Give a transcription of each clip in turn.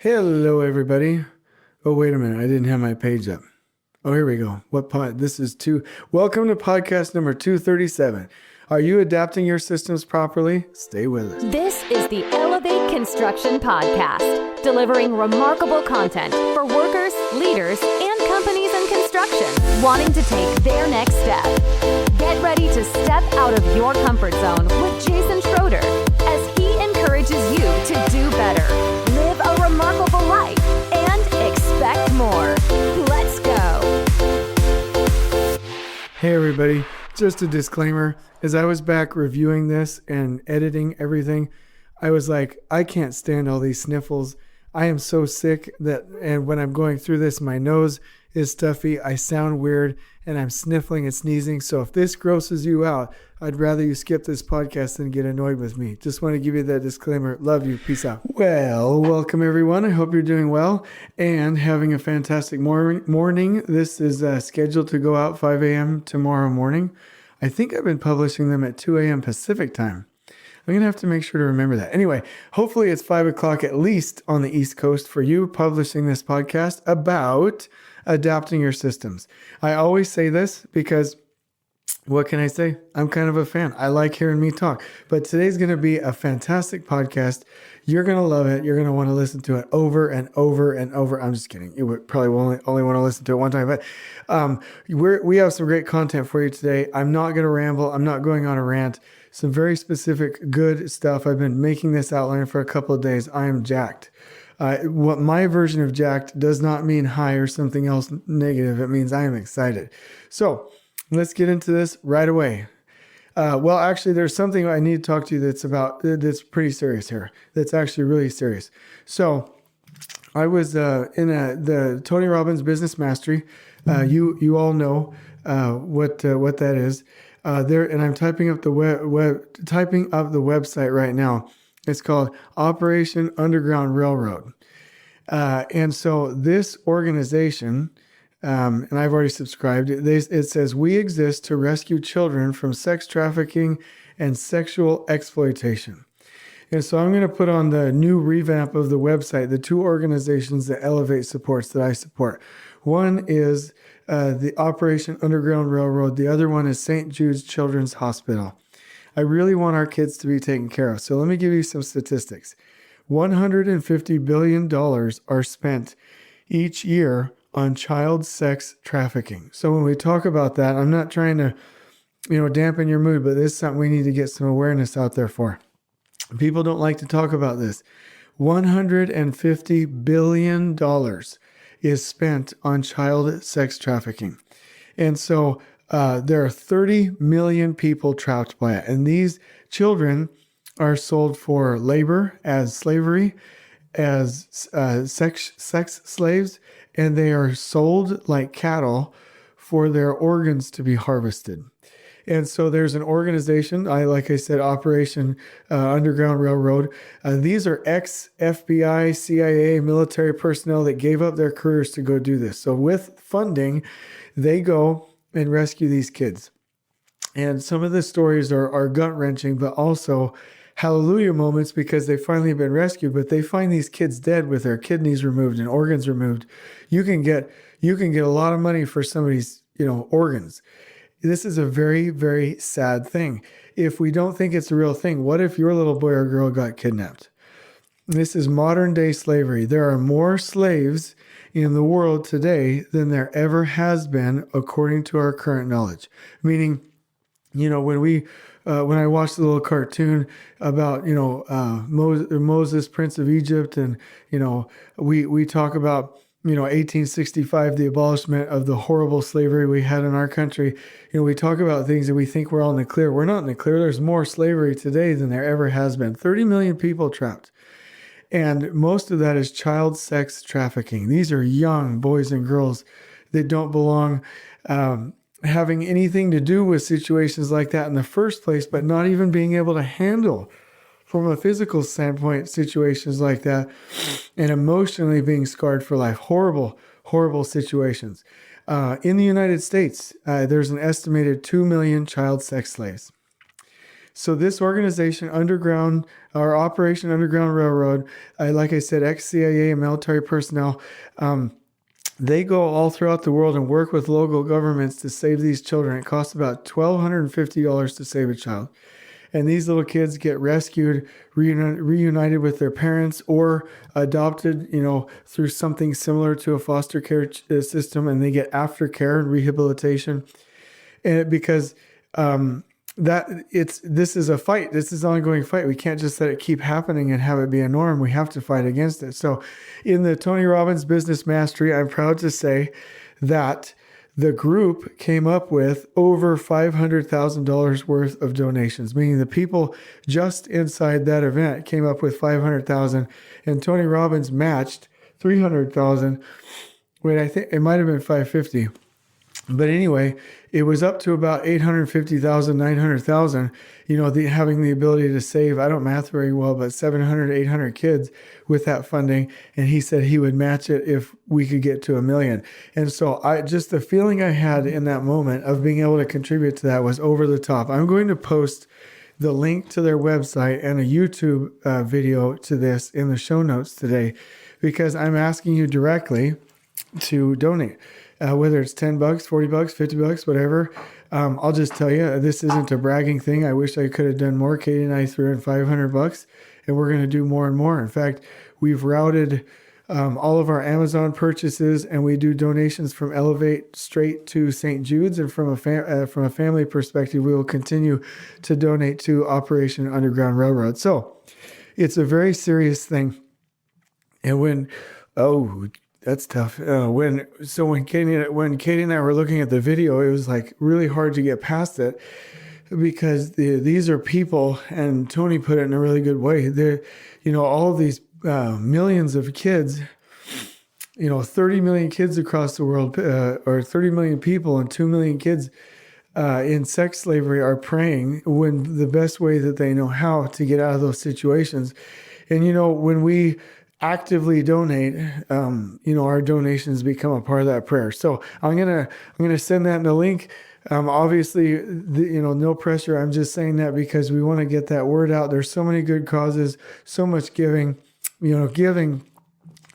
Hello, everybody. Oh, wait a minute. I didn't have my page up. Oh, here we go. This is welcome to podcast number 237. Are you adapting your systems properly? Stay with us. This is the Elevate Construction Podcast, delivering remarkable content for workers, leaders, and companies in construction wanting to take their next step. Get ready to step out of your comfort zone with Jason Schroeder as he encourages you to do better, live a remarkable life, and expect more. Let's go. Hey, everybody. Just a disclaimer. As I was back reviewing this and editing everything, I was like, I can't stand all these sniffles. I am so sick and when I'm going through this, my nose is stuffy. I sound weird and I'm sniffling and sneezing. So if this grosses you out, I'd rather you skip this podcast than get annoyed with me. Just want to give you that disclaimer. Love you. Peace out. Well, welcome everyone. I hope you're doing well and having a fantastic morning. This is scheduled to go out 5 a.m. tomorrow morning. I think I've been publishing them at 2 a.m. Pacific time. I'm going to have to make sure to remember that. Anyway, hopefully it's 5 o'clock at least on the East Coast for you publishing this podcast about adapting your systems. I always say this because what can I say? I'm kind of a fan. I like hearing me talk. But today's going to be a fantastic podcast. You're going to love it. You're going to want to listen to it over and over and over. I'm just kidding. You would probably only want to listen to it one time. But we have some great content for you today. I'm not going to ramble. I'm not going on a rant. Some very specific, good stuff. I've been making this outline for a couple of days. I am jacked. What my version of jacked does not mean high or something else negative. It means I am excited. So let's get into this right away. Well, actually, there's something I need to talk to you that's pretty serious here. That's actually really serious. So I was in the Tony Robbins Business Mastery. You all know what that is. And I'm typing up the website right now. It's called Operation Underground Railroad. And so this organization, and I've already subscribed, it says, we exist to rescue children from sex trafficking and sexual exploitation. And so I'm going to put on the new revamp of the website, the two organizations that Elevate supports that I support. One is the Operation Underground Railroad. The other one is St. Jude's Children's Hospital. I really want our kids to be taken care of. So let me give you some statistics. $150 billion are spent each year on child sex trafficking. So when we talk about that, I'm not trying to, dampen your mood, but this is something we need to get some awareness out there for. People don't like to talk about this. $150 billion is spent on child sex trafficking. And so there are 30 million people trapped by it. And these children are sold for labor, as slavery, as sex slaves, and they are sold like cattle for their organs to be harvested. And so there's an organization, like I said, Operation Underground Railroad. These are ex-FBI, CIA, military personnel that gave up their careers to go do this. So with funding, they go and rescue these kids. And some of the stories are gut-wrenching, but also hallelujah moments because they finally have been rescued, but they find these kids dead with their kidneys removed and organs removed. You can get a lot of money for somebody's, organs. This is a very, very sad thing. If we don't think it's a real thing, what if your little boy or girl got kidnapped? This is modern day slavery. There are more slaves in the world today than there ever has been, according to our current knowledge. Meaning, when I watched the little cartoon about, Moses, Prince of Egypt, and, we talk about, 1865, the abolishment of the horrible slavery we had in our country. We talk about things that we think we're all in the clear. We're not in the clear. There's more slavery today than there ever has been. 30 million people trapped. And most of that is child sex trafficking. These are young boys and girls that don't belong having anything to do with situations like that in the first place, but not even being able to handle, from a physical standpoint, situations like that, and emotionally being scarred for life. Horrible, horrible situations. In the United States, there's an estimated 2 million child sex slaves. So this organization, Operation Underground Railroad, like I said, ex-CIA and military personnel, they go all throughout the world and work with local governments to save these children. It costs about $1,250 to save a child. And these little kids get rescued, reunited with their parents, or adopted, through something similar to a foster care system, and they get aftercare and rehabilitation. And because this is a fight. This is an ongoing fight. We can't just let it keep happening and have it be a norm. We have to fight against it. So in the Tony Robbins Business Mastery, I'm proud to say that the group came up with over $500,000 worth of donations, meaning the people just inside that event came up with $500,000, and Tony Robbins matched $300,000. Wait, I think it might have been $550,000. But anyway, it was up to about $850,000, $900,000, having the ability to save, I don't math very well, but 700, 800 kids with that funding. And he said he would match it if we could get to $1 million. And so just the feeling I had in that moment of being able to contribute to that was over the top. I'm going to post the link to their website and a YouTube video to this in the show notes today, because I'm asking you directly to donate. Whether it's $10, $40, $50, whatever. I'll just tell you, this isn't a bragging thing. I wish I could have done more. Katie and I threw in $500, and we're going to do more and more. In fact, we've routed all of our Amazon purchases, and we do donations from Elevate straight to St. Jude's. And from a family perspective, we will continue to donate to Operation Underground Railroad. So it's a very serious thing. And that's tough. When Katie and I were looking at the video, it was like really hard to get past it, because these are people, and Tony put it in a really good way. All of these millions of kids, 30 million kids across the world, or 30 million people, and 2 million kids in sex slavery are praying when the best way that they know how to get out of those situations. And when we actively donate, our donations become a part of that prayer. So I'm gonna send that in the link. Obviously, no pressure. I'm just saying that because we want to get that word out. There's so many good causes, so much giving. Giving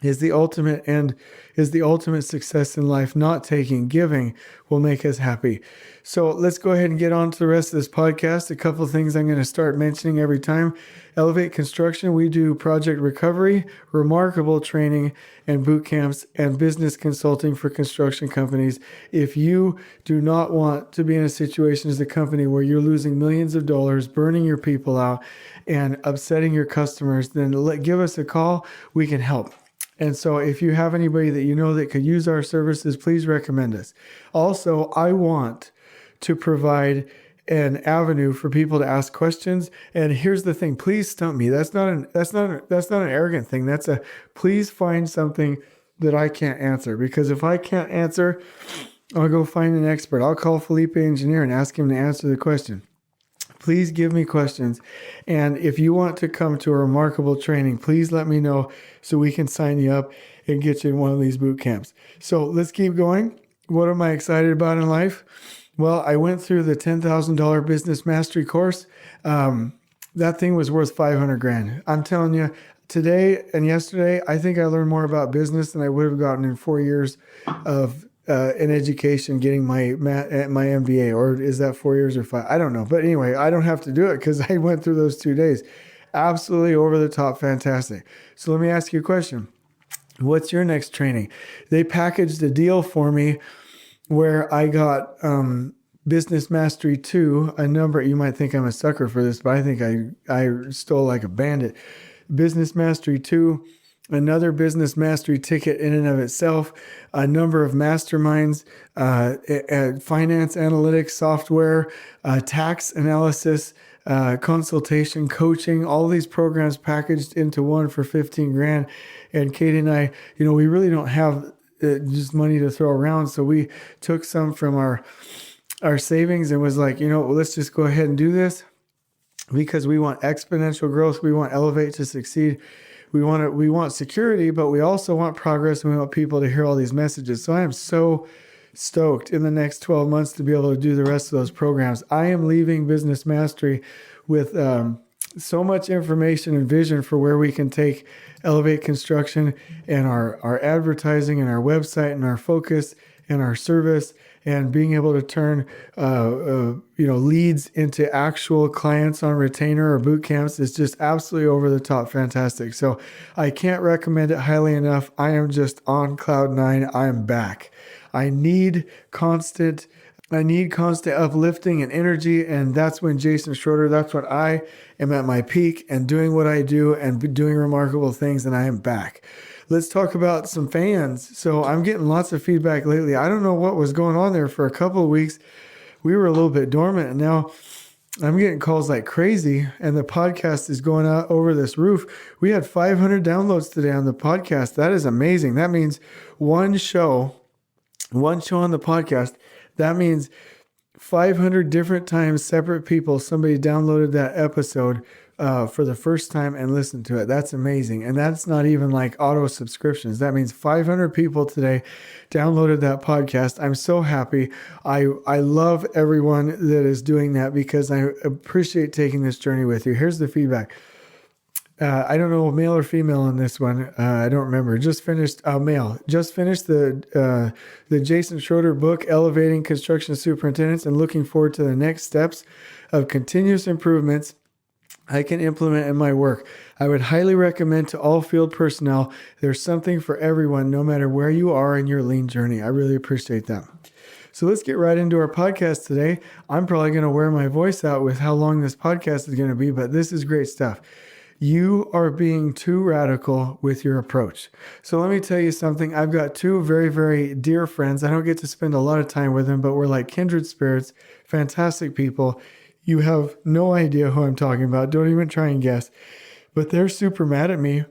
is the ultimate success in life. Not taking, giving will make us happy. So let's go ahead and get on to the rest of this podcast. A couple of things I'm going to start mentioning every time. Elevate Construction, we do project recovery, remarkable training, and boot camps, and business consulting for construction companies. If you do not want to be in a situation as a company where you're losing millions of dollars, burning your people out, and upsetting your customers, then give us a call. We can help. And so if you have anybody that you know that could use our services, please recommend us. Also, I want to provide an avenue for people to ask questions. And here's the thing, please stump me. That's not an arrogant thing. That's please find something that I can't answer, because if I can't answer, I'll go find an expert. I'll call Felipe Engineer and ask him to answer the question. Please give me questions. And if you want to come to a remarkable training, please let me know so we can sign you up and get you in one of these boot camps. So let's keep going. What am I excited about in life? Well, I went through the $10,000 business mastery course. That thing was worth $500,000. I'm telling you, today and yesterday, I think I learned more about business than I would have gotten in 4 years of in education, getting my MBA. Or is that 4 years or 5? I don't know. But anyway, I don't have to do it because I went through those 2 days. Absolutely over the top, fantastic. So let me ask you a question. What's your next training? They packaged a deal for me where I got Business Mastery 2, a number. You might think I'm a sucker for this, but I think I stole like a bandit. Business Mastery 2, another Business Mastery ticket in and of itself, a number of masterminds, finance analytics software, tax analysis, consultation, coaching, all these programs packaged into one for $15,000. And Katie and I, we really don't have just money to throw around. So we took some from our savings and was like, let's just go ahead and do this because we want exponential growth. We want Elevate to succeed. We want security, but we also want progress, and we want people to hear all these messages. So I am so stoked in the next 12 months to be able to do the rest of those programs. I am leaving Business Mastery with so much information and vision for where we can take Elevate Construction and our advertising and our website and our focus and our service, and being able to turn leads into actual clients on retainer or boot camps is just absolutely over the top fantastic. So I can't recommend it highly enough. I am just on cloud nine. I am back. I need constant uplifting and energy. And that's when Jason Schroeder, that's when I am at my peak and doing what I do and doing remarkable things. And I am back. Let's talk about some fans. So I'm getting lots of feedback lately. I don't know what was going on there for a couple of weeks. We were a little bit dormant, and now I'm getting calls like crazy, and the podcast is going out over this roof. We had 500 downloads today on the podcast. That is amazing. That means one show on the podcast. That means 500 different times, separate people, somebody downloaded that episode for the first time and listened to it. That's amazing. And that's not even like auto subscriptions. That means 500 people today downloaded that podcast. I'm so happy. I love everyone that is doing that because I appreciate taking this journey with you. Here's the feedback. I don't know, male or female on this one. I don't remember. Just finished male. Just finished the Jason Schroeder book, Elevating Construction Superintendents, and looking forward to the next steps of continuous improvements I can implement in my work. I would highly recommend to all field personnel. There's something for everyone, no matter where you are in your lean journey. I really appreciate that. So let's get right into our podcast today. I'm probably going to wear my voice out with how long this podcast is going to be, but this is great stuff. You are being too radical with your approach. So let me tell you something. I've got two very, very dear friends. I don't get to spend a lot of time with them, but we're like kindred spirits, fantastic people. You have no idea who I'm talking about. Don't even try and guess. But they're super mad at me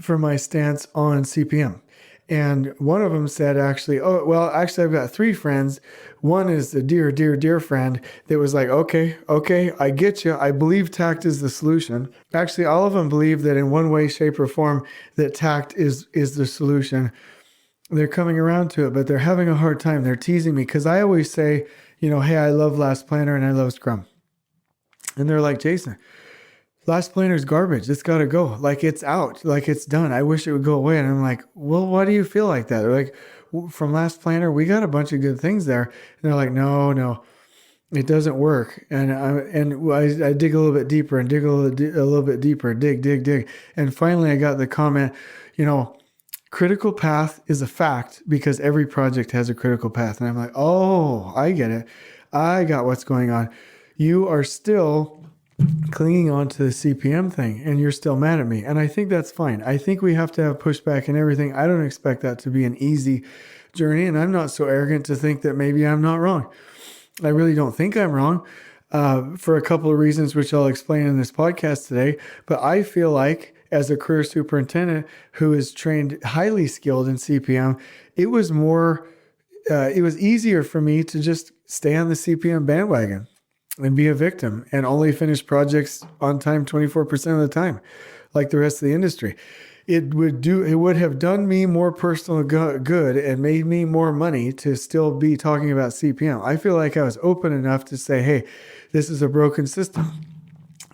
for my stance on CPM. And one of them said, actually, I've got three friends. One is the dear, dear, dear friend that was like, okay, I get you. I believe Takt is the solution. Actually, all of them believe that in one way, shape, or form, that Takt is the solution. They're coming around to it, but they're having a hard time. They're teasing me because I always say, hey, I love Last Planner and I love Scrum. And they're like, Jason, Last Planner is garbage. It's got to go. Like, it's out. Like, it's done. I wish it would go away. And I'm like, well, why do you feel like that? They're like, from Last Planner, we got a bunch of good things there. And they're like, no, it doesn't work. And I dig a little bit deeper and dig a little bit deeper, dig. And finally, I got the comment, critical path is a fact because every project has a critical path. And I'm like, oh, I get it. I got what's going on. You are still clinging on to the CPM thing and you're still mad at me. And I think that's fine. I think we have to have pushback and everything. I don't expect that to be an easy journey. And I'm not so arrogant to think that maybe I'm not wrong. I really don't think I'm wrong for a couple of reasons, which I'll explain in this podcast today. But I feel like as a career superintendent who is trained, highly skilled in CPM, it was easier for me to just stay on the CPM bandwagon and be a victim and only finish projects on time 24% of the time, like the rest of the industry. It would have done me more personal good and made me more money to still be talking about CPM. I feel like I was open enough to say, hey, this is a broken system.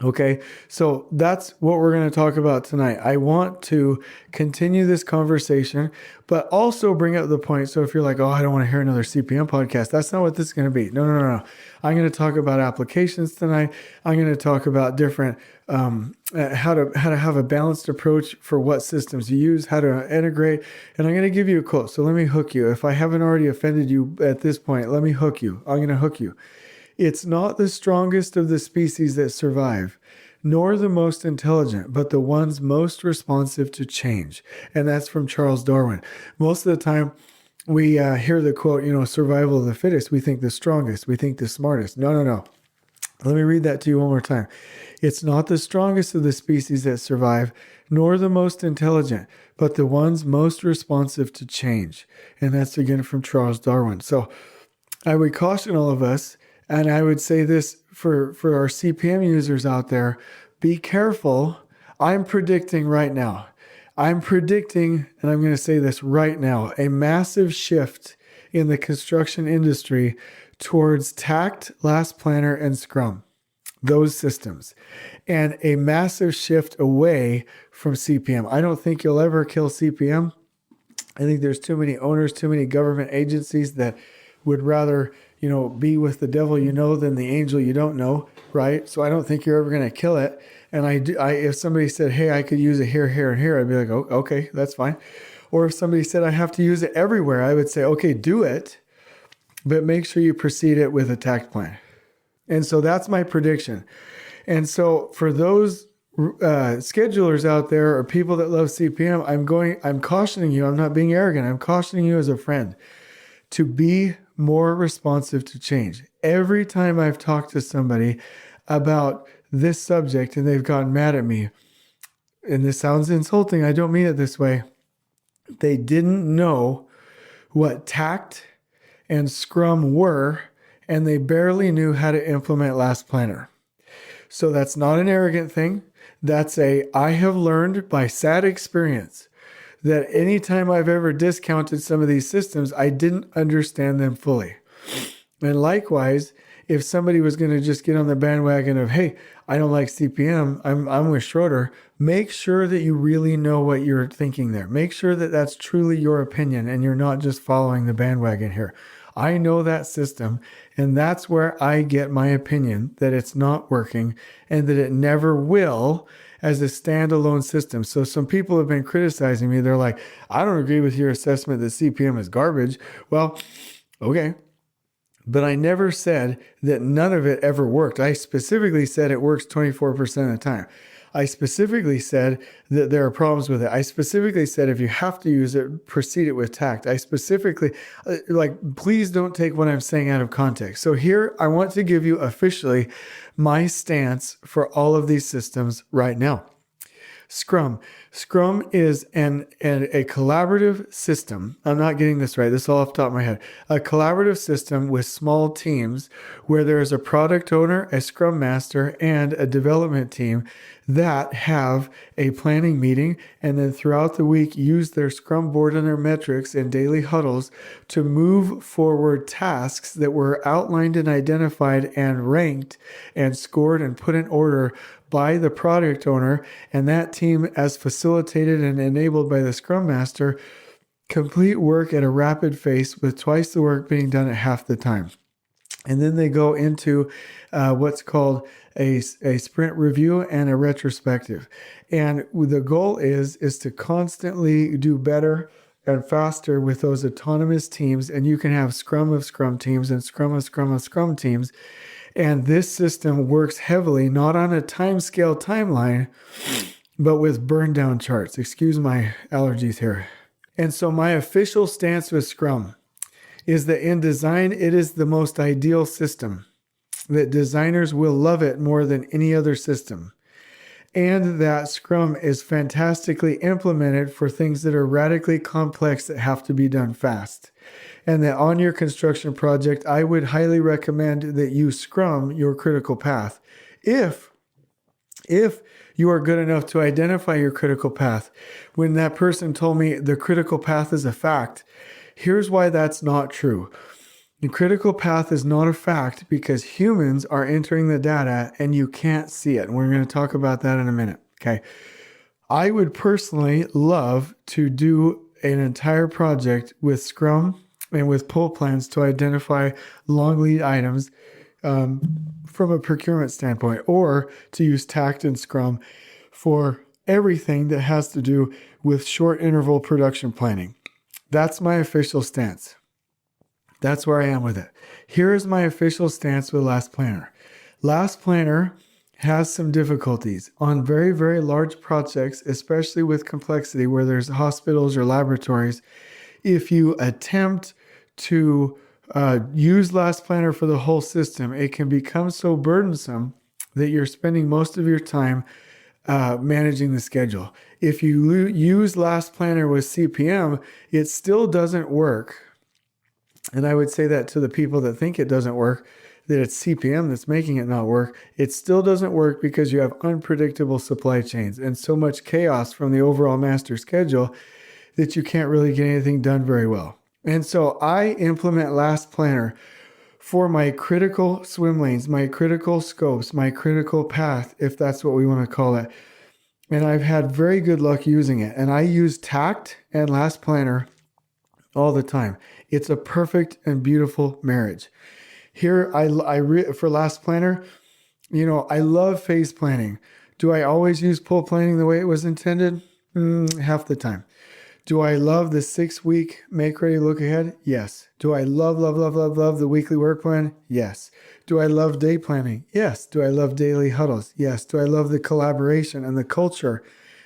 Okay, so that's what we're going to talk about tonight. I want to continue this conversation, but also bring up the point. So if you're like, oh, I don't want to hear another CPM podcast, that's not what this is going to be. No. I'm going to talk about applications tonight. I'm going to talk about different, how to have a balanced approach for what systems you use, how to integrate, and I'm going to give you a quote. So let me hook you. If I haven't already offended you at this point, let me hook you. I'm going to hook you. It's not the strongest of the species that survive, nor the most intelligent, but the ones most responsive to change. And that's from Charles Darwin. Most of the time, we hear the quote, survival of the fittest. We think the strongest. We think the smartest. No. Let me read that to you one more time. It's not the strongest of the species that survive, nor the most intelligent, but the ones most responsive to change. And that's again from Charles Darwin. So I would caution all of us, and I would say this for our CPM users out there, be careful. I'm predicting right now, and I'm going to say this right now, a massive shift in the construction industry towards Takt, Last Planner, and Scrum. those systems, and a massive shift away from CPM. I don't think you'll ever kill CPM. I think there's too many owners, too many government agencies that would rather, be with the devil than the angel you don't know, right? So I don't think you're ever going to kill it. And if somebody said, hey, I could use it here, here, and here, I'd be like, oh, okay, that's fine. Or if somebody said I have to use it everywhere, I would say, okay, do it, but make sure you precede it with a Takt plan. And so that's my prediction. And so for those schedulers out there or people that love CPM, I'm cautioning you. I'm not being arrogant. I'm cautioning you as a friend to be more responsive to change. Every time I've talked to somebody about this subject and they've gotten mad at me, and this sounds insulting, I don't mean it this way, they didn't know what Takt and Scrum were, and they barely knew how to implement Last Planner. So that's not an arrogant thing. I have learned by sad experience that anytime I've ever discounted some of these systems, I didn't understand them fully. And likewise, if somebody was going to just get on the bandwagon of, hey, I don't like CPM, I'm with Schroeder, make sure that you really know what you're thinking there. Make sure that that's truly your opinion and you're not just following the bandwagon here. I know that system, and that's where I get my opinion that it's not working and that it never will as a standalone system. So some people have been criticizing me. They're like, I don't agree with your assessment that CPM is garbage. Well, okay. But I never said that none of it ever worked. I specifically said it works 24% of the time. I specifically said that there are problems with it. I specifically said if you have to use it, proceed it with Takt. I specifically, please don't take what I'm saying out of context. So here, I want to give you officially my stance for all of these systems right now. Scrum. Scrum is a collaborative system. I'm not getting this right. This is all off the top of my head. A collaborative system with small teams where there is a product owner, a Scrum master, and a development team that have a planning meeting and then throughout the week use their Scrum board and their metrics and daily huddles to move forward tasks that were outlined and identified and ranked and scored and put in order by the product owner, and that team, as facilitated and enabled by the Scrum Master, complete work at a rapid pace with twice the work being done at half the time. And then they go into what's called a sprint review and a retrospective. And the goal is to constantly do better and faster with those autonomous teams. And you can have Scrum of Scrum teams and Scrum of Scrum of Scrum teams. And this system works heavily, not on a timescale timeline, but with burn down charts. Excuse my allergies here. And so my official stance with Scrum is that in design, it is the most ideal system, that designers will love it more than any other system, and that Scrum is fantastically implemented for things that are radically complex that have to be done fast. And that on your construction project, I would highly recommend that you Scrum your critical path. If you are good enough to identify your critical path. When that person told me the critical path is a fact, here's why that's not true. The critical path is not a fact because humans are entering the data and you can't see it. And we're going to talk about that in a minute. Okay. I would personally love to do an entire project with Scrum and with pull plans to identify long lead items from a procurement standpoint, or to use Takt and Scrum for everything that has to do with short interval production planning. That's my official stance. That's where I am with it. Here is my official stance with Last Planner. Last Planner has some difficulties on very, very large projects, especially with complexity where there's hospitals or laboratories. If you attempt to use Last Planner for the whole system, it can become so burdensome that you're spending most of your time managing the schedule. If you use Last Planner with CPM, it still doesn't work. And I would say that to the people that think it doesn't work, that it's CPM that's making it not work. It still doesn't work because you have unpredictable supply chains and so much chaos from the overall master schedule that you can't really get anything done very well. And so I implement Last Planner for my critical swim lanes, my critical scopes, my critical path, if that's what we want to call it. And I've had very good luck using it. And I use Takt and Last Planner all the time. It's a perfect and beautiful marriage. Here, for Last Planner, I love phase planning. Do I always use pull planning the way it was intended? Half the time. Do I love the 6-week make ready look ahead? Yes. Do I love the weekly work plan? Yes. Do I love day planning? Yes. Do I love daily huddles? Yes. Do I love the collaboration and the culture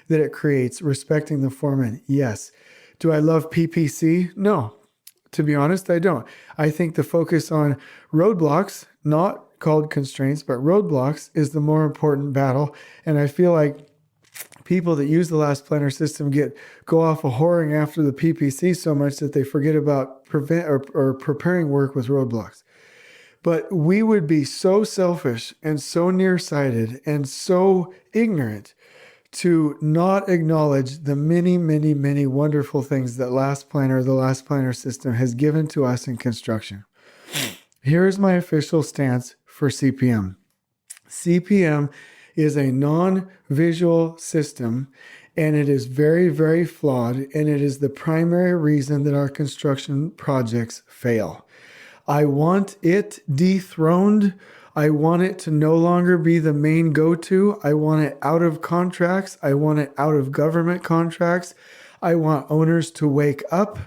that it creates, respecting the foreman? Yes. Do I love PPC? No. To be honest, I don't. I think the focus on roadblocks, not called constraints, but roadblocks, is the more important battle. And I feel like people that use the Last Planner system go off a whoring after the PPC so much that they forget about preparing work with roadblocks. But we would be so selfish and so nearsighted and so ignorant to not acknowledge the many, many, many wonderful things that the Last Planner system has given to us in construction. Here is my official stance for CPM. CPM is a non-visual system, and it is very, very flawed, and it is the primary reason that our construction projects fail. I want it dethroned. I want it to no longer be the main go-to. I want it out of contracts. I want it out of government contracts. I want owners to wake up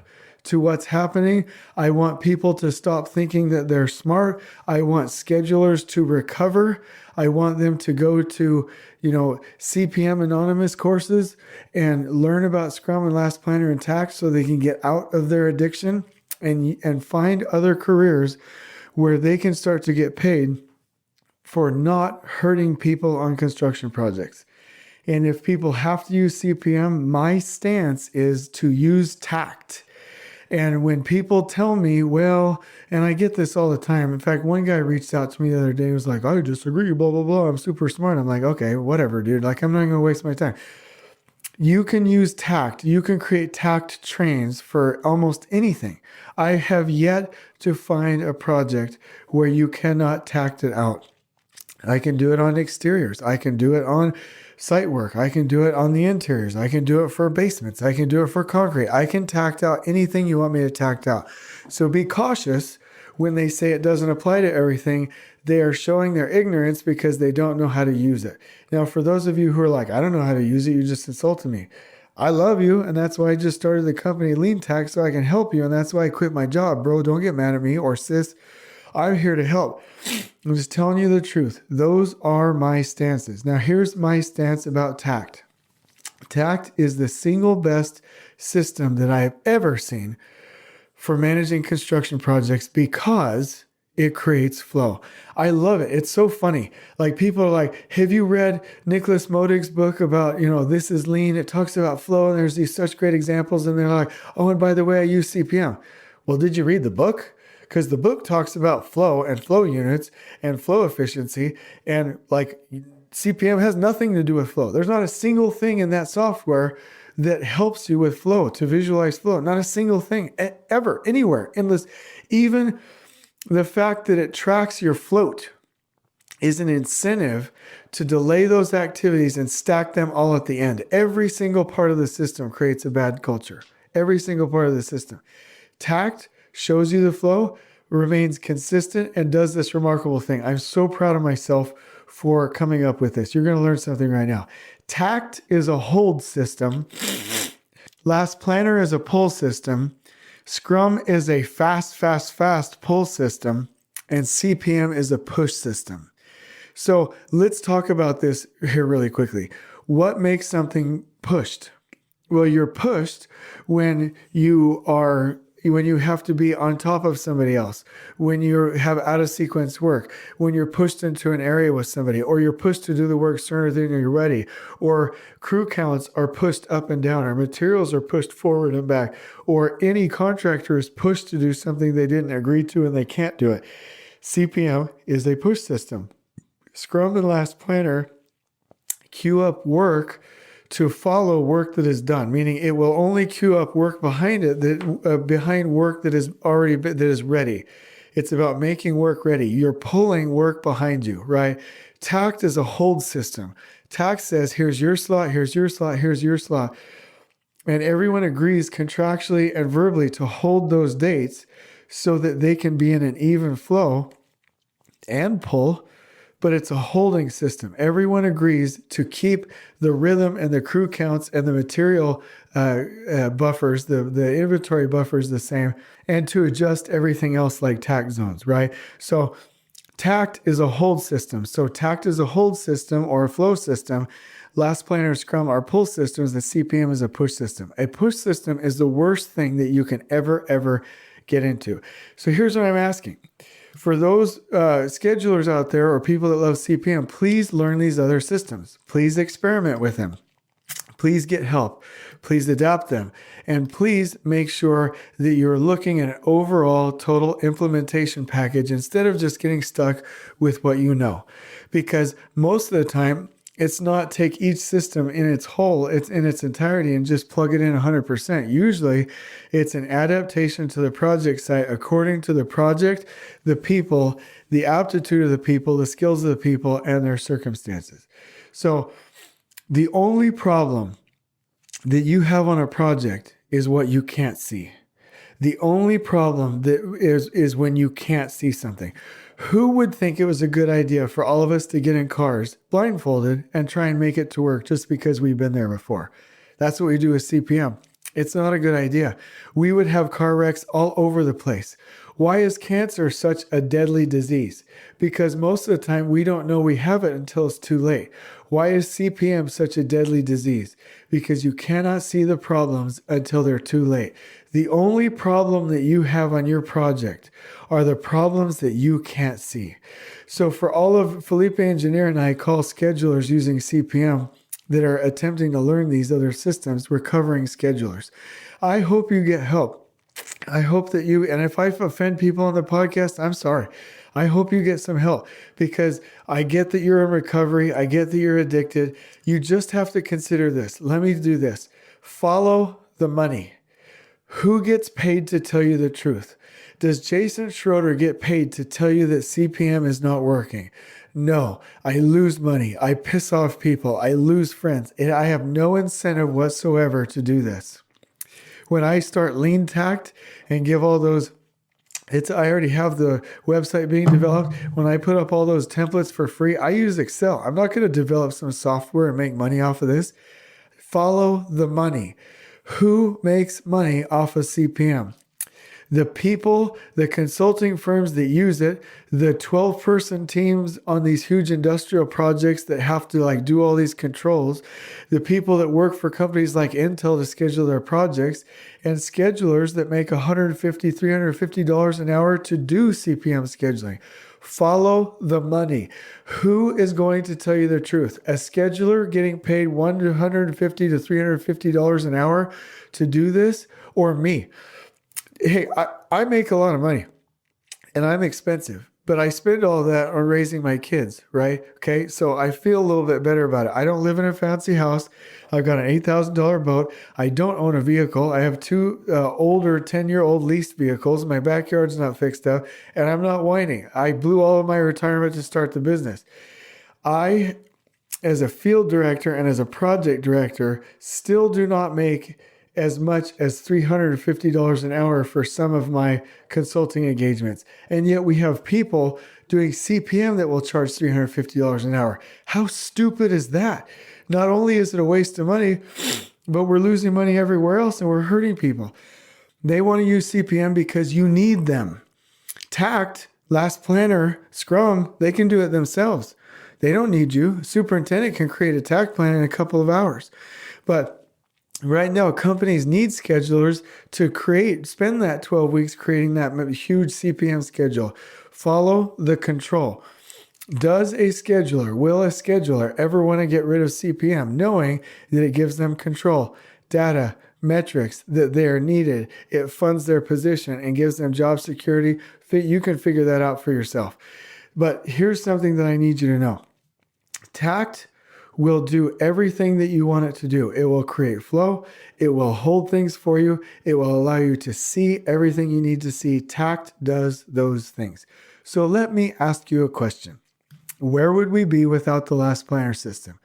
to what's happening. I want people to stop thinking that they're smart. I want schedulers to recover. I want them to go to, CPM Anonymous courses and learn about Scrum and Last Planner and Takt so they can get out of their addiction and find other careers where they can start to get paid for not hurting people on construction projects. And if people have to use CPM, my stance is to use Takt. And when people tell me, and I get this all the time. In fact, one guy reached out to me the other day and was like, I disagree, blah, blah, blah. I'm super smart. I'm like, okay, whatever, dude. Like, I'm not going to waste my time. You can use Takt. You can create Takt trains for almost anything. I have yet to find a project where you cannot Takt it out. I can do it on exteriors. I can do it on site work. I can do it on the interiors. I can do it for basements. I can do it for concrete. I can Takt out anything you want me to Takt out. So be cautious when they say it doesn't apply to everything. They are showing their ignorance because they don't know how to use it. Now, for those of you who are like, I don't know how to use it, you just insulted me. I love you, and that's why I just started the company Lean Takt so I can help you, and that's why I quit my job, bro. Don't get mad at me, or sis. I'm here to help. I'm just telling you the truth. Those are my stances. Now, here's my stance about Takt. Takt is the single best system that I have ever seen for managing construction projects because it creates flow. I love it. It's so funny. Like, people are like, have you read Nicholas Modig's book about, this is lean? It talks about flow, and there's these such great examples. And they're like, oh, and by the way, I use CPM. Well, did you read the book? Because the book talks about flow and flow units and flow efficiency, and like CPM has nothing to do with flow. There's not a single thing in that software that helps you with flow, to visualize flow. Not a single thing ever, anywhere, endless. Even the fact that it tracks your float is an incentive to delay those activities and stack them all at the end. Every single part of the system creates a bad culture. Every single part of the system. Takt shows you the flow, remains consistent, and does this remarkable thing. I'm so proud of myself for coming up with this. You're going to learn something right now. Takt is a hold system. Last Planner is a pull system. Scrum is a fast pull system. And CPM is a push system. So let's talk about this here really quickly. What makes something pushed? Well, you're pushed when you have to be on top of somebody else, when you have out of sequence work, when you're pushed into an area with somebody, or you're pushed to do the work sooner than you're ready, or crew counts are pushed up and down, or materials are pushed forward and back, or any contractor is pushed to do something they didn't agree to and they can't do it. CPM is a push system. Scrum and Last Planner queue up work to follow work that is done, meaning it will only queue up work behind it, behind work that is ready. It's about making work ready. You're pulling work behind you, right? Takt is a hold system. Takt says, here's your slot, here's your slot, here's your slot. And everyone agrees contractually and verbally to hold those dates so that they can be in an even flow and pull, but it's a holding system. Everyone agrees to keep the rhythm and the crew counts and the material buffers, the inventory buffers the same, and to adjust everything else like Takt zones, right? So Takt is a hold system. So Takt is a hold system or a flow system. Last Planner Scrum are pull systems. The CPM is a push system. A push system is the worst thing that you can ever get into. So here's what I'm asking. For those schedulers out there or people that love CPM, please learn these other systems. Please experiment with them. Please get help. Please adapt them. And please make sure that you're looking at an overall total implementation package instead of just getting stuck with what you know. Because most of the time, it's not take each system in its whole, it's in its entirety and just plug it in 100%. Usually it's an adaptation to the project site according to the project, the people, the aptitude of the people, the skills of the people, and their circumstances. So the only problem that you have on a project is what you can't see. The only problem that is when you can't see something. Who would think it was a good idea for all of us to get in cars blindfolded and try and make it to work just because we've been there before? That's what we do with CPM. It's not a good idea. We would have car wrecks all over the place. Why is cancer such a deadly disease? Because most of the time we don't know we have it until it's too late. Why is CPM such a deadly disease? Because you cannot see the problems until they're too late. The only problem that you have on your project are the problems that you can't see. So for all of Felipe Engineer and I call schedulers using CPM that are attempting to learn these other systems, we're covering schedulers. I hope you get help. I hope that you, and if I offend people on the podcast, I'm sorry. I hope you get some help because I get that you're in recovery. I get that you're addicted. You just have to consider this. Let me do this. Follow the money. Who gets paid to tell you the truth? Does Jason Schroeder get paid to tell you that CPM is not working? No, I lose money. I piss off people. I lose friends. And I have no incentive whatsoever to do this. When I start lean Takt and give all those, I already have the website being developed. When I put up all those templates for free, I use Excel. I'm not going to develop some software and make money off of this. Follow the money. Who makes money off of CPM? The people, the consulting firms that use it, the 12-person teams on these huge industrial projects that have to do all these controls, the people that work for companies like Intel to schedule their projects, and schedulers that make $150, $350 an hour to do CPM scheduling. Follow the money. Who is going to tell you the truth? A scheduler getting paid $150 to $350 an hour to do this, or me? Hey, I make a lot of money and I'm expensive, but I spend all that on raising my kids, right? Okay, so I feel a little bit better about it. I don't live in a fancy house. I've got an $8,000 boat. I don't own a vehicle. I have two older 10-year-old leased vehicles. My backyard's not fixed up and I'm not whining. I blew all of my retirement to start the business. I, as a field director and as a project director, still do not make as much as $350 an hour for some of my consulting engagements. And yet we have people doing CPM that will charge $350 an hour. How stupid is that? Not only is it a waste of money, but we're losing money everywhere else and we're hurting people. They want to use CPM because you need them. Takt, Last Planner, Scrum, they can do it themselves. They don't need you. Superintendent can create a Takt plan in a couple of hours. But right now, companies need schedulers to spend that 12 weeks creating that huge CPM schedule. Follow the control. Will a scheduler ever want to get rid of CPM, knowing that it gives them control, data, metrics that they are needed? It funds their position and gives them job security. You can figure that out for yourself. But here's something that I need you to know. Takt will do everything that you want it to do. It will create flow. It will hold things for you. It will allow you to see everything you need to see. Takt does those things. So let me ask you a question. Where would we be without the last planner system?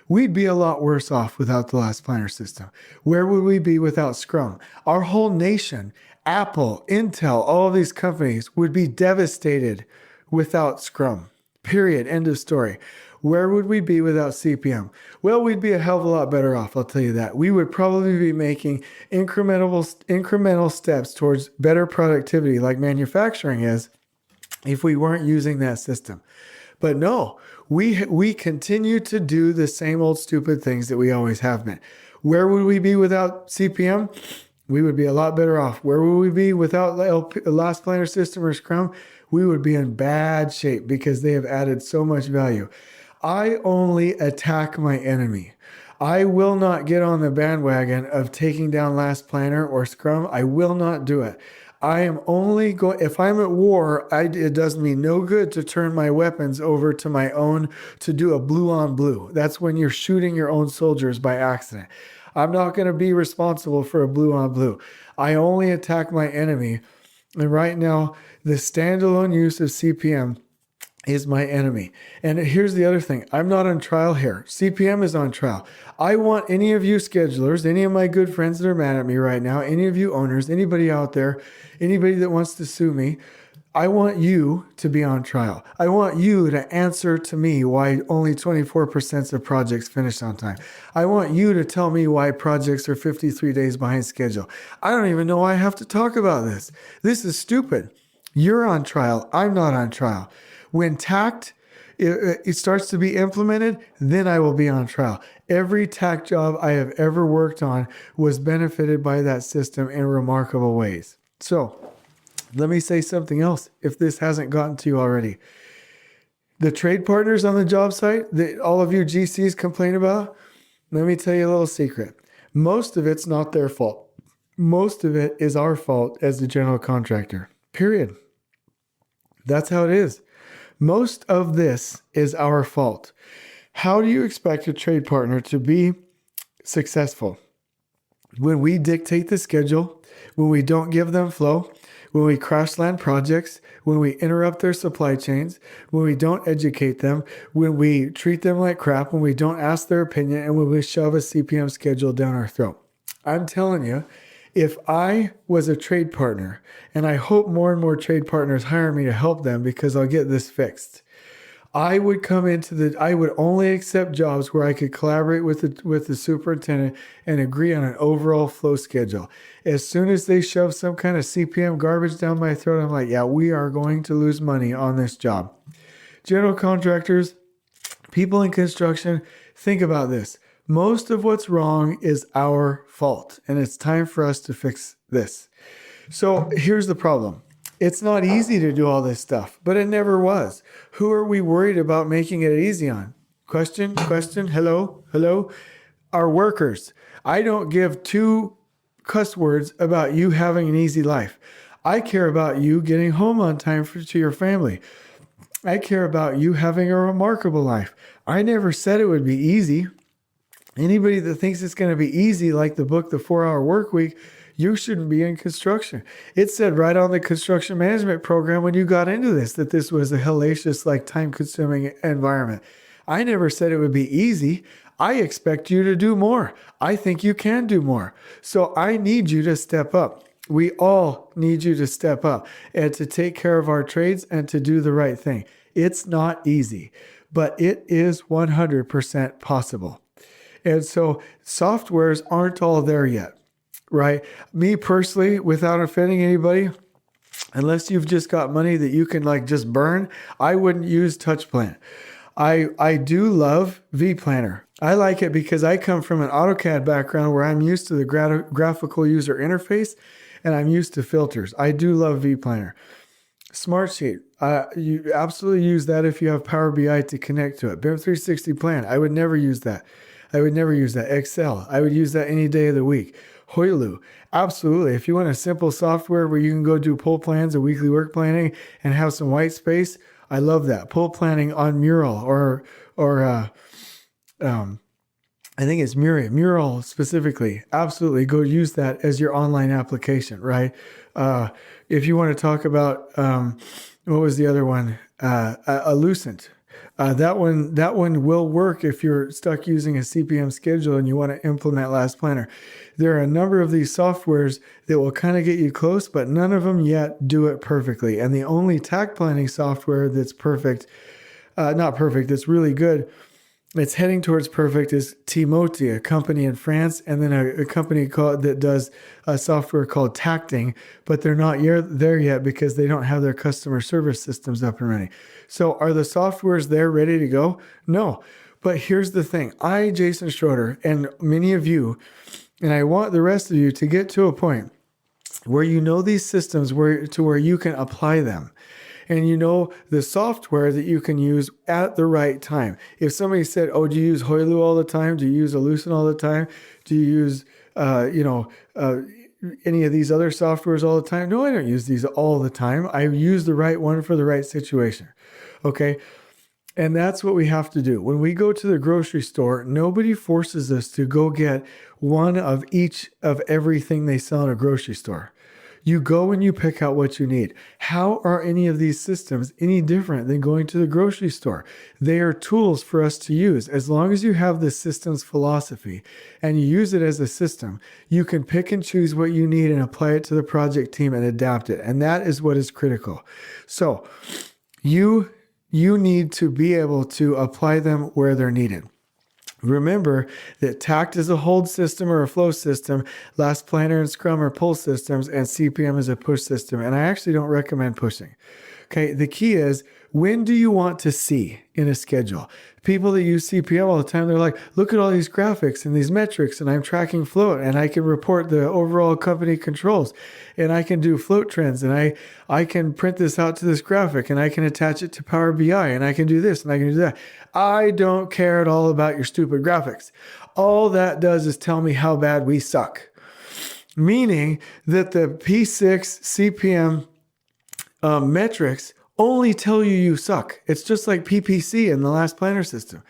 We'd be a lot worse off without the last planner system. Where would we be without Scrum? Our whole nation, Apple, Intel, all of these companies would be devastated without Scrum. Period. End of story. Where would we be without CPM? Well, we'd be a hell of a lot better off, I'll tell you that. We would probably be making incremental steps towards better productivity like manufacturing is if we weren't using that system. But no, we continue to do the same old stupid things that we always have been. Where would we be without CPM? We would be a lot better off. Where would we be without Last Planner System or Scrum? We would be in bad shape because they have added so much value. I only attack my enemy. I will not get on the bandwagon of taking down Last Planner or Scrum. I will not do it. I am only going, if I'm at war, it does me no good to turn my weapons over to my own, to do a blue on blue. That's when you're shooting your own soldiers by accident. I'm not going to be responsible for a blue on blue. I only attack my enemy. And right now, the standalone use of CPM is my enemy. And here's the other thing. I'm not on trial here. CPM is on trial. I want any of you schedulers, any of my good friends that are mad at me right now, any of you owners, anybody out there, anybody that wants to sue me, I want you to be on trial. I want you to answer to me why only 24% of projects finish on time. I want you to tell me why projects are 53 days behind schedule. I don't even know why I have to talk about this. This is stupid. You're on trial. I'm not on trial. When Takt it starts to be implemented, then I will be on trial. Every Takt job I have ever worked on was benefited by that system in remarkable ways. So let me say something else if this hasn't gotten to you already. The trade partners on the job site that all of you GCs complain about, let me tell you a little secret. Most of it's not their fault. Most of it is our fault as the general contractor. Period. That's how it is. Most of this is our fault. How do you expect a trade partner to be successful? When we dictate the schedule, when we don't give them flow, when we crash land projects, when we interrupt their supply chains, when we don't educate them, when we treat them like crap, when we don't ask their opinion, and when we shove a CPM schedule down our throat. I'm telling you, if I was a trade partner, and I hope more and more trade partners hire me to help them because I'll get this fixed, I would only accept jobs where I could collaborate with the superintendent and agree on an overall flow schedule. As soon as they shove some kind of CPM garbage down my throat, I'm like, yeah, we are going to lose money on this job. General contractors, people in construction, think about this. Most of what's wrong is our fault, and it's time for us to fix this. So here's the problem. It's not easy to do all this stuff, but it never was. Who are we worried about making it easy on? Question, hello. Our workers. I don't give two cuss words about you having an easy life. I care about you getting home on time to your family. I care about you having a remarkable life. I never said it would be easy. Anybody that thinks it's going to be easy, like the book, The 4-Hour Workweek, you shouldn't be in construction. It said right on the construction management program when you got into this that this was a hellacious, like time-consuming environment. I never said it would be easy. I expect you to do more. I think you can do more. So I need you to step up. We all need you to step up and to take care of our trades and to do the right thing. It's not easy, but it is 100% possible. And so softwares aren't all there yet, right? Me personally, without offending anybody, unless you've just got money that you can like just burn, I wouldn't use TouchPlan. I do love VPlanner. I like it because I come from an AutoCAD background where I'm used to the graphical user interface and I'm used to filters. I do love VPlanner. SmartSheet, you absolutely use that if you have Power BI to connect to it. BIM 360 Plan, I would never use that. Excel, I would use that any day of the week. Huly, absolutely. If you want a simple software where you can go do pull plans or weekly work planning and have some white space, I love that. Pull planning on Mural or I think it's Mural specifically. Absolutely. Go use that as your online application, right? If you want to talk about, what was the other one? A Lucent. That one will work if you're stuck using a CPM schedule and you want to implement Last Planner. There are a number of these softwares that will kind of get you close, but none of them yet do it perfectly. And the only Takt planning software that's perfect, not perfect, that's really good, it's heading towards perfect, is Timoti, a company in France, and then a company that does a software called Takting, but they're not there yet because they don't have their customer service systems up and running. So are the softwares there ready to go? No. But here's the thing. Jason Schroeder, and many of you, and I want the rest of you to get to a point where you know these systems where you can apply them. And you know the software that you can use at the right time. If somebody said, oh, do you use Huly all the time? Do you use Lucent all the time? Do you use, any of these other softwares all the time? No, I don't use these all the time. I use the right one for the right situation. Okay. And that's what we have to do. When we go to the grocery store, nobody forces us to go get one of each of everything they sell in a grocery store. You go and you pick out what you need. How are any of these systems any different than going to the grocery store? They are tools for us to use. As long as you have the systems philosophy and you use it as a system, you can pick and choose what you need and apply it to the project team and adapt it. And that is what is critical. So you need to be able to apply them where they're needed. Remember that Takt is a hold system or a flow system, Last Planner and Scrum are pull systems, and CPM is a push system. And I actually don't recommend pushing. Okay, the key is, when do you want to see in a schedule? People that use CPM all the time, they're like, look at all these graphics and these metrics, and I'm tracking float, and I can report the overall company controls, and I can do float trends, and I can print this out to this graphic, and I can attach it to Power BI, and I can do this, and I can do that. I don't care at all about your stupid graphics. All that does is tell me how bad we suck. Meaning that the P6 CPM metrics only tell you suck. It's just like PPC in the Last Planner system.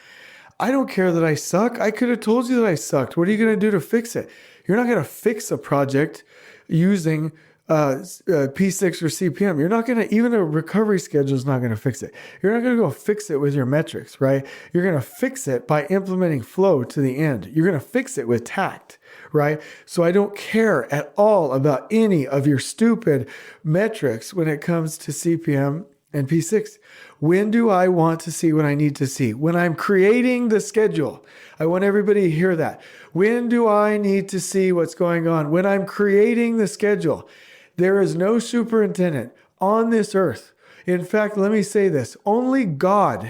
I don't care that I suck. I could have told you that I sucked. What are you going to do to fix it? You're not going to fix a project using P6 or CPM. You're not going to, even a recovery schedule is not going to fix it. You're not going to go fix it with your metrics, right? You're going to fix it by implementing flow to the end. You're going to fix it with Takt, right? So I don't care at all about any of your stupid metrics when it comes to CPM and P6. When do I want to see what I need to see? When I'm creating the schedule. I want everybody to hear that. When do I need to see what's going on? When I'm creating the schedule. There is no superintendent on this earth. In fact, let me say this. Only God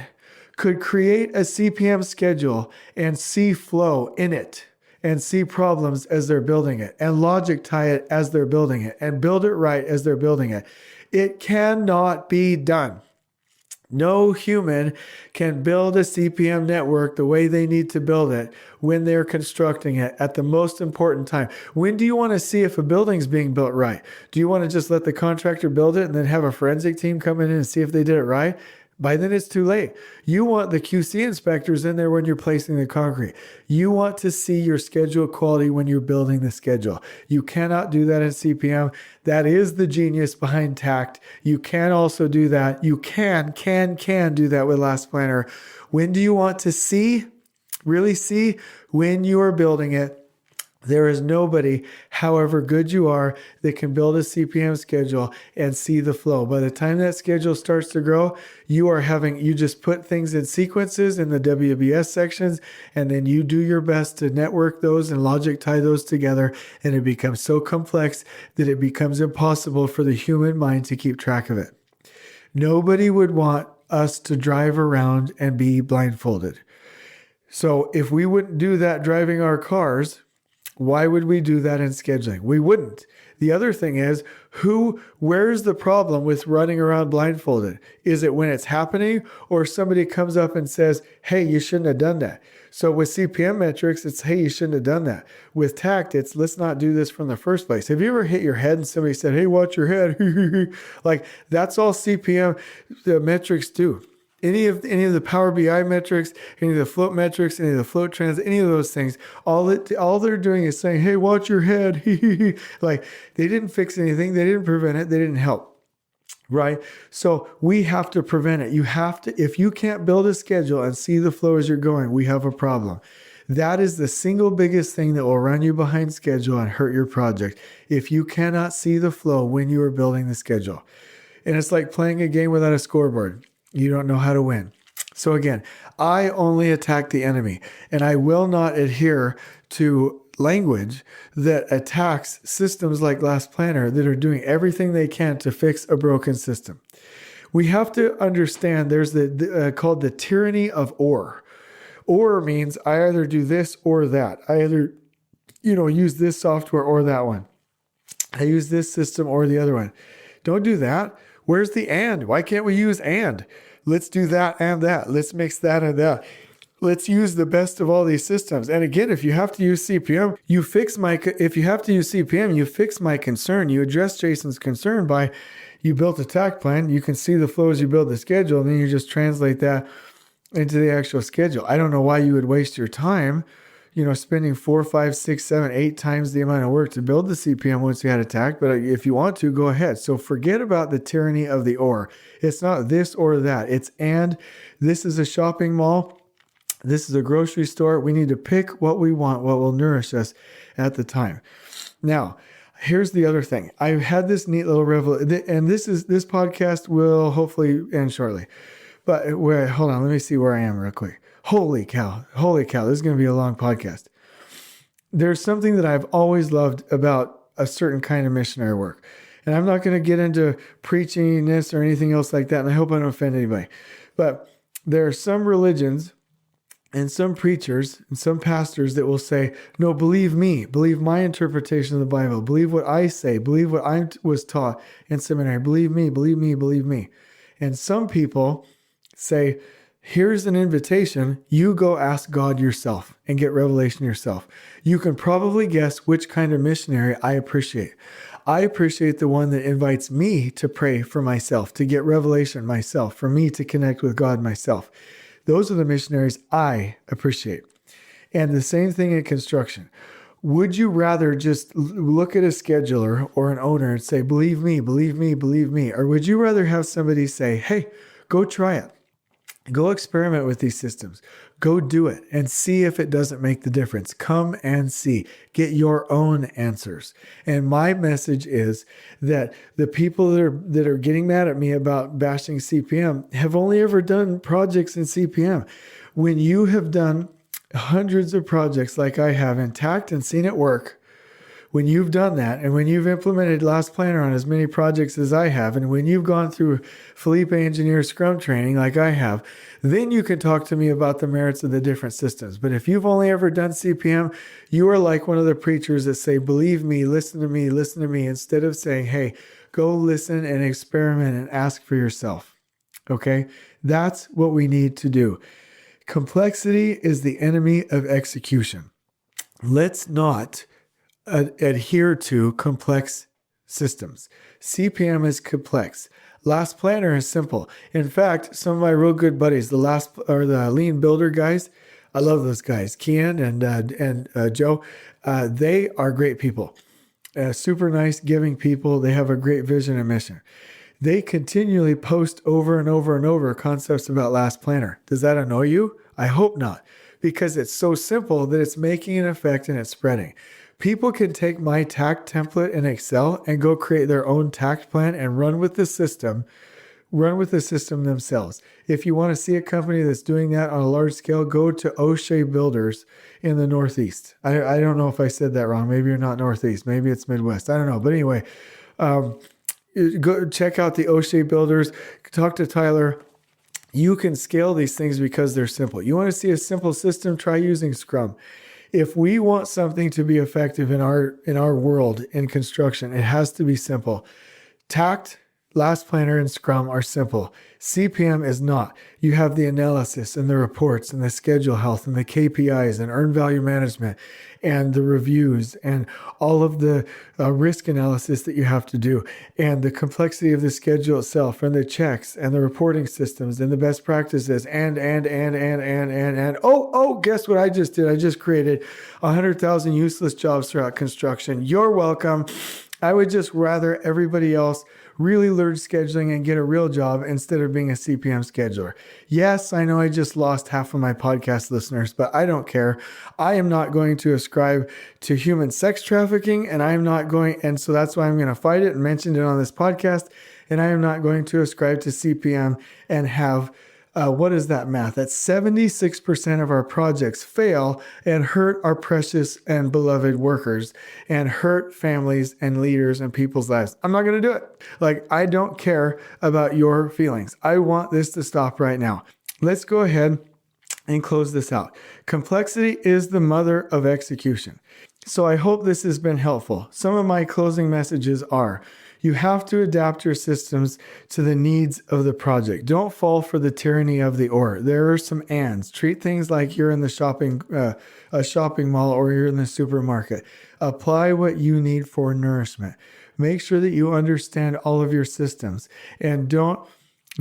could create a CPM schedule and see flow in it and see problems as they're building it and logic tie it as they're building it and build it right as they're building it. It cannot be done. No human can build a CPM network the way they need to build it when they're constructing it at the most important time. When do you want to see if a building's being built right? Do you want to just let the contractor build it and then have a forensic team come in and see if they did it right? By then it's too late. You want the QC inspectors in there when you're placing the concrete. You want to see your schedule quality when you're building the schedule. You cannot do that in CPM. That is the genius behind Takt. You can also do that. You can do that with Last Planner. When do you want to see? Really see? When you are building it. There is nobody, however good you are, that can build a CPM schedule and see the flow. By the time that schedule starts to grow, you just put things in sequences in the WBS sections, and then you do your best to network those and logic tie those together. And it becomes so complex that it becomes impossible for the human mind to keep track of it. Nobody would want us to drive around and be blindfolded. So if we wouldn't do that driving our cars, why would we do that in scheduling? We wouldn't. The other thing is, where's the problem with running around blindfolded? Is it when it's happening, or somebody comes up and says, hey, you shouldn't have done that? So with CPM metrics, it's, hey, you shouldn't have done that. With Takt, it's, let's not do this from the first place. Have you ever hit your head and somebody said, hey, watch your head? Like, that's all CPM the metrics do. Any of the Power BI metrics, any of the float metrics, any of the float trends, any of those things, all they're doing is saying, hey, watch your head. Like, they didn't fix anything. They didn't prevent it. They didn't help. Right? So we have to prevent it. You have to, if you can't build a schedule and see the flow as you're going, we have a problem. That is the single biggest thing that will run you behind schedule and hurt your project. If you cannot see the flow when you are building the schedule. And it's like playing a game without a scoreboard. You don't know how to win. So again, I only attack the enemy, and I will not adhere to language that attacks systems like Last Planner that are doing everything they can to fix a broken system. We have to understand there's called the tyranny of or. Or means I either do this or that. I either, use this software or that one. I use this system or the other one. Don't do that. Where's the and? Why can't we use and? Let's do that and that. Let's mix that and that. Let's use the best of all these systems. And again, if you have to use CPM, you fix my concern. You address Jason's concern by you built a Takt plan. You can see the flow as you build the schedule, and then you just translate that into the actual schedule. I don't know why you would waste your time, spending 4, 5, 6, 7, 8 times the amount of work to build the CPM once you had a Takt. But if you want to, go ahead. So forget about the tyranny of the or. It's not this or that. It's and. This is a shopping mall. This is a grocery store. We need to pick what we want, what will nourish us at the time. Now, here's the other thing. I had this neat little revelation, and this podcast will hopefully end shortly. But hold on, let me see where I am real quick. Holy cow, this is going to be a long podcast. There's something that I've always loved about a certain kind of missionary work. And I'm not going to get into preaching this or anything else like that, and I hope I don't offend anybody. But there are some religions and some preachers and some pastors that will say, no, believe me, believe my interpretation of the Bible, believe what I say, believe what I was taught in seminary, believe me, believe me, believe me. And some people say, here's an invitation, you go ask God yourself and get revelation yourself. You can probably guess which kind of missionary I appreciate. I appreciate the one that invites me to pray for myself, to get revelation myself, for me to connect with God myself. Those are the missionaries I appreciate. And the same thing in construction. Would you rather just look at a scheduler or an owner and say, believe me, believe me, believe me? Or would you rather have somebody say, hey, go try it. Go experiment with these systems. Go do it and see if it doesn't make the difference. Come and see. Get your own answers. And my message is that the people that are getting mad at me about bashing CPM have only ever done projects in CPM. When you have done hundreds of projects like I have in Takt and seen it work, when you've done that, and when you've implemented Last Planner on as many projects as I have, and when you've gone through Felipe Engineer Scrum training like I have, then you can talk to me about the merits of the different systems. But if you've only ever done CPM, you are like one of the preachers that say, believe me, listen to me, instead of saying, hey, go listen and experiment and ask for yourself. Okay? That's what we need to do. Complexity is the enemy of execution. Let's not adhere to complex systems. CPM is complex. Last Planner is simple. In fact, some of my real good buddies, the Lean Builder guys, I love those guys, Kian and Joe. They are great people, super nice, giving people. They have a great vision and mission. They continually post over and over and over concepts about Last Planner. Does that annoy you? I hope not, because it's so simple that it's making an effect and it's spreading. People can take my Takt template in Excel and go create their own Takt plan and run with the system themselves. If you want to see a company that's doing that on a large scale, go to O'Shea Builders in the Northeast. I don't know if I said that wrong. Maybe you're not Northeast. Maybe it's Midwest. I don't know. But anyway, go check out the O'Shea Builders. Talk to Tyler. You can scale these things because they're simple. You want to see a simple system? Try using Scrum. If we want something to be effective in our world in construction, it has to be simple. Takt Last Planner and Scrum are simple. CPM is not. You have the analysis and the reports and the schedule health and the KPIs and earned value management and the reviews and all of the risk analysis that you have to do and the complexity of the schedule itself and the checks and the reporting systems and the best practices and guess what I just did? I just created 100,000 useless jobs throughout construction. You're welcome. I would just rather everybody else really learn scheduling and get a real job instead of being a CPM scheduler. Yes, I know I just lost half of my podcast listeners, but I don't care. I am not going to ascribe to human sex trafficking, and so that's why I'm going to fight it and mention it on this podcast. And I am not going to ascribe to CPM and have what is that math? That's 76% of our projects fail and hurt our precious and beloved workers and hurt families and leaders and people's lives. I'm not going to do it. I don't care about your feelings. I want this to stop right now. Let's go ahead and close this out. Complexity is the mother of execution. So I hope this has been helpful. Some of my closing messages are: you have to adapt your systems to the needs of the project. Don't fall for the tyranny of the or. There are some ands. Treat things like you're in the shopping mall or you're in the supermarket. Apply what you need for nourishment. Make sure that you understand all of your systems and don't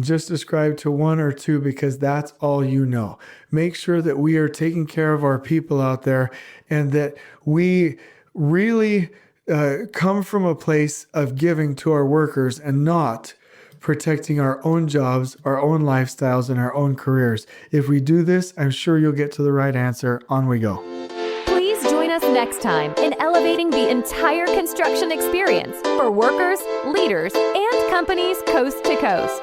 just ascribe to one or two because that's all you know. Make sure that we are taking care of our people out there and that we really come from a place of giving to our workers and not protecting our own jobs, our own lifestyles, and our own careers. If we do this, I'm sure you'll get to the right answer. On we go. Please join us next time in elevating the entire construction experience for workers, leaders, and companies coast to coast.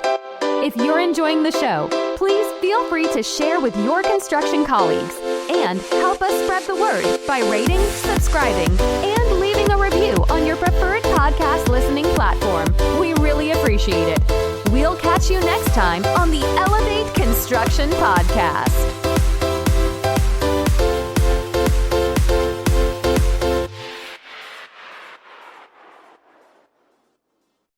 If you're enjoying the show, please feel free to share with your construction colleagues and help us spread the word by rating, subscribing, and leaving a review on your preferred podcast listening platform. We really appreciate it. We'll catch you next time on the Elevate Construction Podcast.